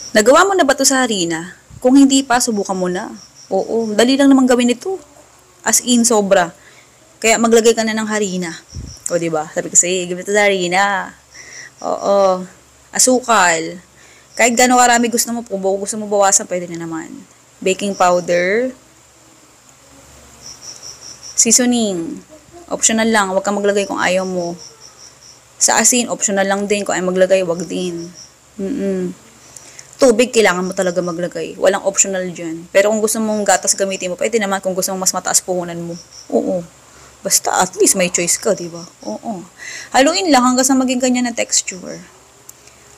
Nagawa mo na ba to sa harina? Kung hindi pa, subukan mo na. Oo, dali lang naman gawin ito. As in, sobra. Kaya maglagay ka na ng harina. O, diba? Sabi ko sa'yo, gawin ito sa harina. Oo. Asukal. Kahit gano'ng karami gusto mo, kung gusto mo bawasan, pwede na naman. Baking powder. Seasoning. Optional lang, huwag kang maglagay kung ayaw mo. Sa asin, optional lang din. Kung ayaw maglagay, wag din. Tubig, kailangan mo talaga maglagay. Walang optional dyan. Pero kung gusto mong gatas gamitin mo, pwede naman kung gusto mong mas mataas puhunan mo. Oo. Basta at least may choice ka, di ba? Oo. Haluin lang hanggang sa maging ganyan na texture.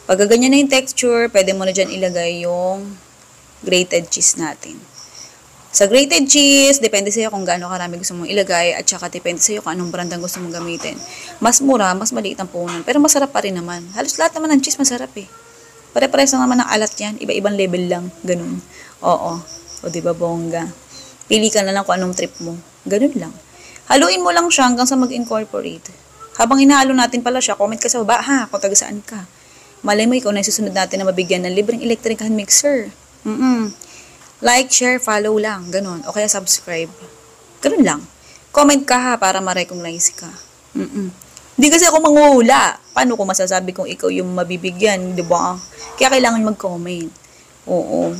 Pag ganyan na yung texture, pwede mo na dyan ilagay yung grated cheese natin. Sa grated cheese, depende sa'yo kung gaano karami gusto mong ilagay at saka depende sa'yo kung anong brand ang gusto mong gamitin. Mas mura, mas maliit ang puhunan. Pero masarap pa rin naman. Halos lahat naman ng cheese masarap eh. Pare-pares naman ng alat yan. Iba-ibang level lang. Ganun. Oo. O diba bongga? Pili ka na lang kung anong trip mo. Ganun lang. Haluin mo lang siya hanggang sa mag-incorporate. Habang inahalo natin pala siya, comment ka sa baba ha kung taga saan ka. Malay mo ikaw na susunod natin na mabigyan ng libreng electric hand mixer. Like, share, follow lang. Ganun. O kaya subscribe. Ganun lang. Comment ka ha para ma-recognize ka. Hindi kasi ako manguhula. Paano ko masasabi kung ikaw yung mabibigyan, di ba? Kaya kailangan mag-comment. Oo.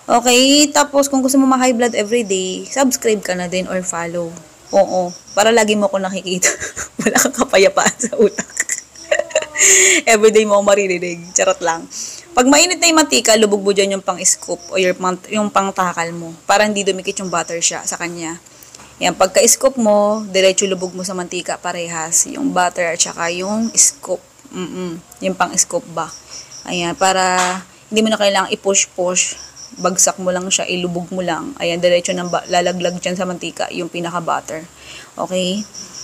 Okay, tapos kung gusto mo ma-high blood everyday, subscribe ka na din or follow. Oo. Para lagi mo ako nakikita. Wala kang kapayapaan sa utak. Everyday mo ako maririnig. Charot lang. Pag mainit na yung mantika, lubog mo dyan yung pang-scoop o yung pang-takal mo para hindi dumikit yung butter siya sa kanya. Yan, pagka-scoop mo, diretso lubog mo sa mantika parehas. Yung butter at saka yung scoop. Yung pang-scoop ba. Ayan, para hindi mo na kailangang i-push-push. Bagsak mo lang siya, ilubog mo lang. Ayan, diretso nang lalaglag dyan sa mantika yung pinaka-butter. Okay?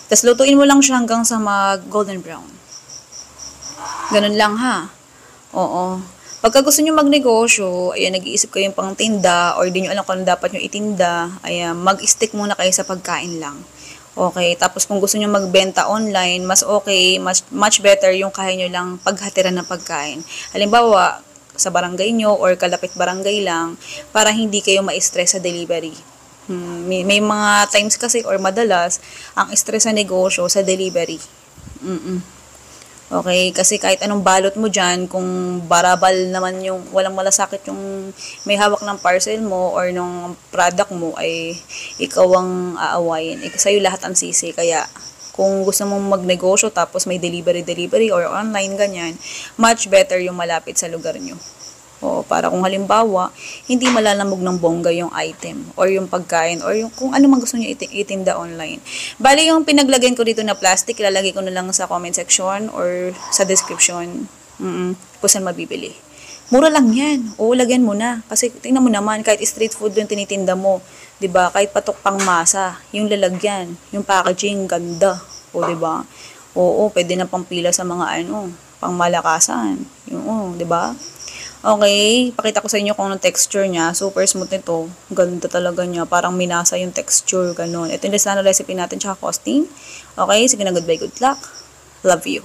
Tapos lutuin mo lang siya hanggang sa mag-golden brown. Ganun lang ha. Oo. Pagka gusto nyo magnegosyo, ayan, nag-iisip kayo yung pang tinda, or di nyo alam kung ano dapat nyo itinda, ayan, mag-stick muna kayo sa pagkain lang. Okay, tapos kung gusto nyo magbenta online, mas okay, much better yung kaya nyo lang paghatiran ng pagkain. Halimbawa, sa barangay nyo or kalapit barangay lang, para hindi kayo ma-stress sa delivery. May mga times kasi or madalas, ang stress sa negosyo sa delivery. Okay, kasi kahit anong balot mo dyan, kung barabal naman yung walang malasakit yung may hawak ng parcel mo or ng product mo, ay ikaw ang aawayin. Sa'yo lahat ang sisi. Kaya kung gusto mong magnegosyo tapos may delivery or online ganyan, much better yung malapit sa lugar nyo. O, para kung halimbawa, hindi malalamog ng bongga yung item or yung pagkain or yung kung ano man gusto nyo itinda online. Bali yung pinaglagyan ko dito na plastic, ilalagay ko na lang sa comment section or sa description. Kung saan mabibili. Mura lang yan. O, lagyan mo na. Kasi tingnan mo naman, kahit street food yung tinitinda mo, 'di ba? Kahit patok pang masa, yung lalagyan, yung packaging, ganda. O, 'di ba? Oo, pwede na pang pila sa mga pang malakasan. Yung, 'di ba? Okay, pakita ko sa inyo kung anong texture niya. Super smooth nito. Ganda talaga niya. Parang minasa yung texture, ganun. Ito yung recipe natin, tsaka costing. Okay, sige na, goodbye, good luck. Love you.